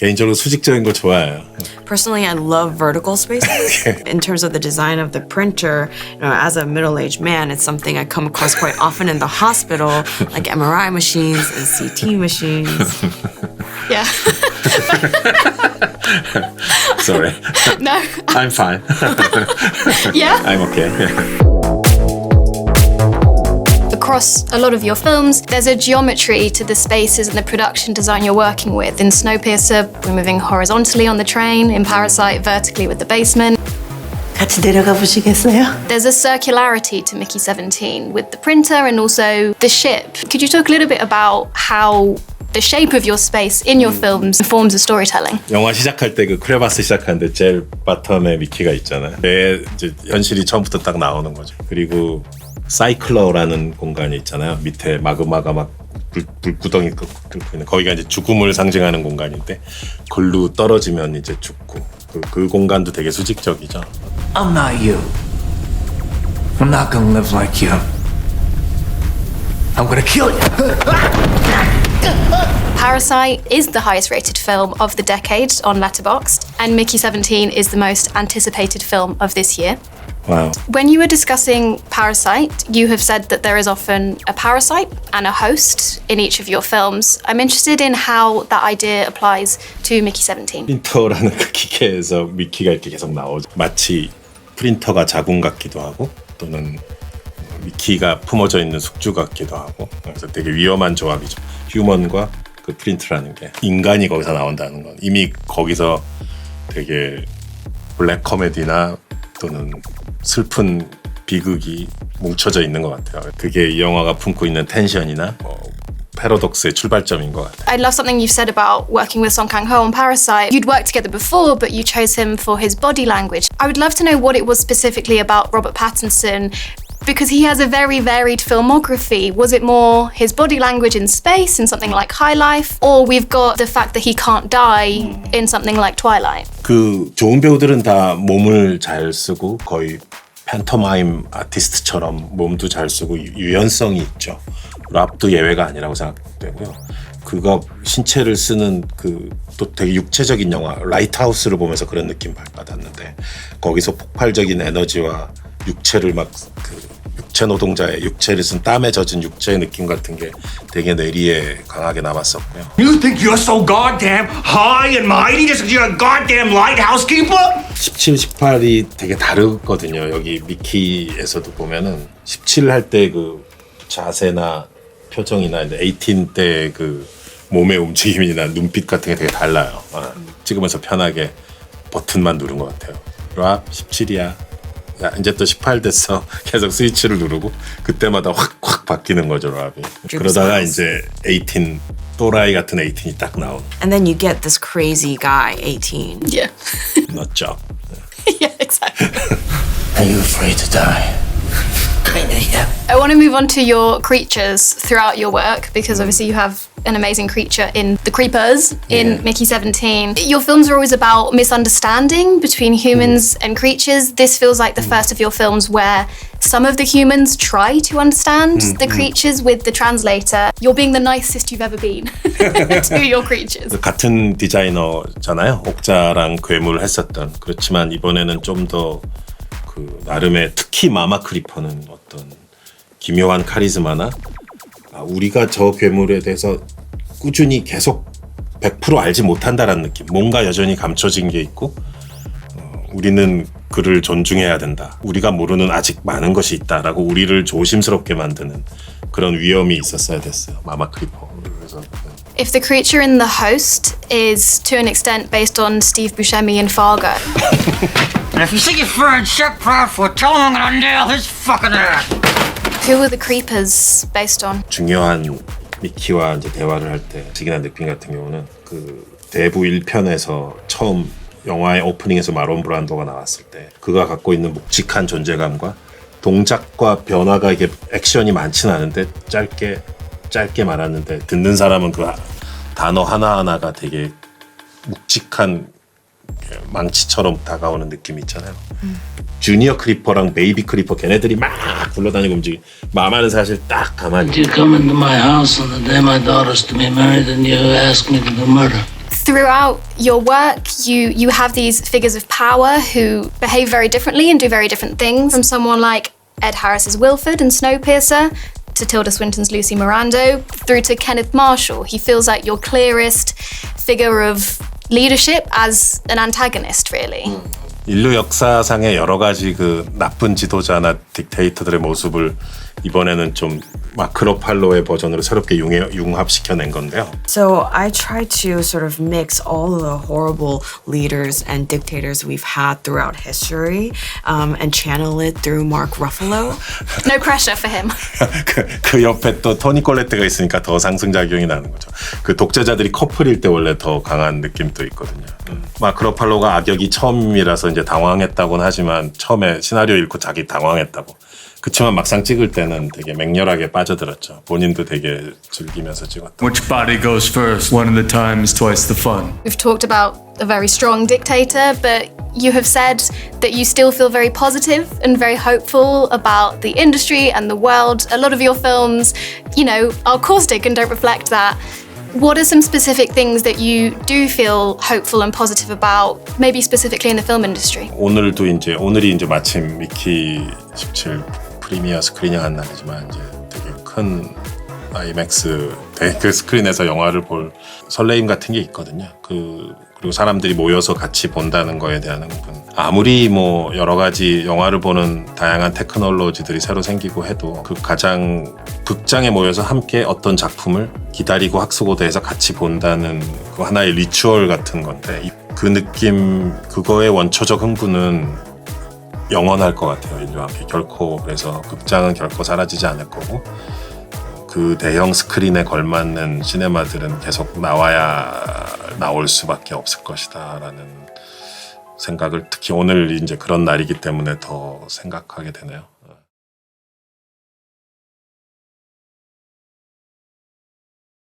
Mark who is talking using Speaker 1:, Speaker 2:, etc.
Speaker 1: 개인적으로 수직적인 거 좋아해요.
Speaker 2: Personally, I love vertical spaces. In terms of the design of the printer, as a middle-aged man, it's something I come across quite often in the hospital, like MRI machines and CT machines. Yeah.
Speaker 1: Sorry.
Speaker 2: No.
Speaker 1: I'm fine.
Speaker 2: Yeah?
Speaker 1: I'm okay.
Speaker 3: Across a lot of your films, there's a geometry to the spaces and the production design you're working with. In Snowpiercer, we're moving horizontally on the train. In Parasite, vertically with the basement.
Speaker 4: 같이 내려가 보시겠어요?
Speaker 3: There's a circularity to Mickey 17 with the printer and also the ship. Could you talk a little bit about how the shape of your space in your films informs the storytelling?
Speaker 1: 영화 시작할 때 그 크레바스 시작하는데 제일 바텀에 미키가 있잖아요. 내 이제 현실이 처음부터 딱 나오는 거죠. 그리고 사이클러라는 공간이 있잖아요. 밑에 마그마가 막 불구덩이 끓고 있는 거기가 이제 죽음을 상징하는 공간인데 글로 떨어지면 이제 죽고 그 공간도 되게 수직적이죠.
Speaker 5: I'm not you. I'm not gonna live like you. I'm gonna kill you.
Speaker 3: Parasite is the highest rated film of the decade on Letterboxd, and Mickey 17 is the most anticipated film of this year.
Speaker 1: Wow.
Speaker 3: When you were discussing Parasite, you have said that there is often a parasite and a host in each of your films. I'm interested in how that idea applies to Mickey 17.
Speaker 1: 프린터라는 그 기계에서 미키가 이렇게 계속 나오죠. 마치 프린터가 자궁 같기도 하고 또는 미키가 품어져 있는 숙주 같기도 하고 그래서 되게 위험한 조합이죠. 휴먼과 그 프린트라는 게 인간이 거기서 나온다는 건 이미 거기서 되게 블랙 코미디나 또는 슬픈 비극이 뭉쳐져 있는 것 같아요. 그게 이 영화가 품고 있는 텐션이나 패러독스의 출발점인 것 같아요.
Speaker 3: I love something you've said about working with Song Kang-ho on Parasite. You'd worked together before, but you chose him for his body language. I would love to know what it was specifically about Robert Pattinson, because he has a very varied filmography. Was it more his body language in space in something like High Life, or we've got the fact that he can't die in something like Twilight?
Speaker 1: 그 좋은 배우들은 다 몸을 잘 쓰고 거의 팬토마임 아티스트처럼 몸도 잘 쓰고 유연성이 있죠. 랍도 예외가 아니라고 생각되고요. 그거 신체를 쓰는 그 또 되게 육체적인 영화 라이트하우스를 보면서 그런 느낌 받았는데 거기서 폭발적인 에너지와 육체를 막 그 육체 노동자의 육체를 쓴 땀에 젖은 육체의 느낌 같은 게 되게 뇌리에 강하게 남았었고요.
Speaker 5: You think you're so goddamn high and mighty just because you're a goddamn lighthouse keeper?
Speaker 1: 17, 18이 되게 다르거든요. 여기 미키에서도 보면은 17 할 때 그 자세나 표정이나 18 때 그 몸의 움직임이나 눈빛 같은 게 되게 달라요. 찍으면서 편하게 버튼만 누른 것 같아요. 랍 17이야. 야, 이제 또 18 됐어. 계속 스위치를 누르고 그때마다 확 바뀌는 거죠, 랍이. 그러다가 이제 18 또라이 같은 18이 딱 나오는.
Speaker 2: And then you get this crazy guy, 18.
Speaker 3: Yeah.
Speaker 1: Nutjob.
Speaker 3: Yeah, exactly.
Speaker 5: Are you afraid to die? Kinda, yeah.
Speaker 3: I want to move on to your creatures throughout your work, because obviously you have an amazing creature in The Creepers in Mickey 17. Your films are always about misunderstanding between humans and creatures. This feels like the first of your films where some of the humans try to understand the creatures with the translator. You're being the nicest you've ever been to your creatures.
Speaker 1: 같은 디자이너잖아요. 옥자랑 괴물 했었던. 그렇지만 이번에는 좀 더 그 나름의 특히 마마 크리퍼는 어떤 기묘한 카리스마나 우리가 저 괴물에 대해서 꾸준히 계속 100% 알지 못한다라는 느낌. 뭔가 여전히 감춰진 게 있고 우리는 그를 존중해야 된다. 우리가 모르는 아직 많은 것이 있다라고 우리를 조심스럽게 만드는 그런 위험이 있었어야 됐어요. 마마 크리퍼. 그래서
Speaker 3: If the creature in The Host is to an extent based on Steve Buscemi in Fargo.
Speaker 6: And if you see your friend Shaq Bradford, tell him I'm gonna nail his fucking ass.
Speaker 3: Who are the creepers based on?
Speaker 1: 중요한 미키와 이제 대화를 할 때 직이나 느낌 같은 경우는 그 대부 1편에서 처음 영화의 오프닝에서 마론 브란도가 나왔을 때 그가 갖고 있는 묵직한 존재감과 동작과 변화가 이게 액션이 많지는 않은데 짧게 말하는데 듣는 사람은 그 단어 하나하나가 되게 묵직한 망치처럼 다가오는 느낌이 있잖아요. 주니어 크리퍼랑 베이비 크리퍼 걔네들이 막 굴러다니고 움직이 마마는 사실 딱 가만히
Speaker 7: You come into my house on the day my daughter's to be married and you ask me to do murder.
Speaker 3: Throughout your work, you have these figures of power who behave very differently and do very different things. From someone like Ed Harris's Wilford in Snowpiercer, to Tilda Swinton's Lucy Mirando, through to Kenneth Marshall. He feels like your clearest figure of leadership as an antagonist, really.
Speaker 1: 인류 역사상의 여러 가지 그 나쁜 지도자나 딕테이터들의 모습을 이번에는 좀 마크 러팔로의 버전으로 새롭게 융합시켜낸 건데요.
Speaker 2: So I try to sort of mix all the horrible leaders and dictators we've had throughout history and channel it through Mark Ruffalo.
Speaker 3: No pressure for him.
Speaker 1: 그 옆에 또 토니 콜레트가 있으니까 더 상승작용이 나는 거죠. 그 독재자들이 커플일 때 원래 더 강한 느낌도 있거든요. 마크 러팔로가 악역이 처음이라서 이제 당황했다고는 하지만 처음에 시나리오 읽고 자기 당황했다고. 그치만 막상 찍을 때는 되게 맹렬하게 빠져들었죠. 본인도 되게 즐기면서 찍었다.
Speaker 5: Which body goes first? One at a time is twice the fun.
Speaker 3: We've talked about a very strong dictator, but you have said that you still feel very positive and very hopeful about the industry and the world. A lot of your films, you know, are caustic and don't reflect that. What are some specific things that you do feel hopeful and positive about, maybe specifically in the film industry?
Speaker 1: 오늘이 이제 마침 미키 17 프리미어 스크리닝 한 날이지만 이제 되게 큰 IMAX 그 스크린에서 영화를 볼 설레임 같은 게 있거든요. 그리고 사람들이 모여서 같이 본다는 거에 대한 부분. 아무리 뭐 여러 가지 영화를 보는 다양한 테크놀로지들이 새로 생기고 해도 그 가장 극장에 모여서 함께 어떤 작품을 기다리고 학수고대해서 같이 본다는 그 하나의 리추얼 같은 건데 그 느낌, 그거의 원초적 흥분은 영원할 것 같아요. 인류와 함께 결코. 그래서 극장은 결코 사라지지 않을 거고 그 대형 스크린에 걸맞는 시네마들은 계속 나올 수밖에 없을 것이다라는 생각을 특히 오늘 이제 그런 날이기 때문에 더 생각하게 되네요.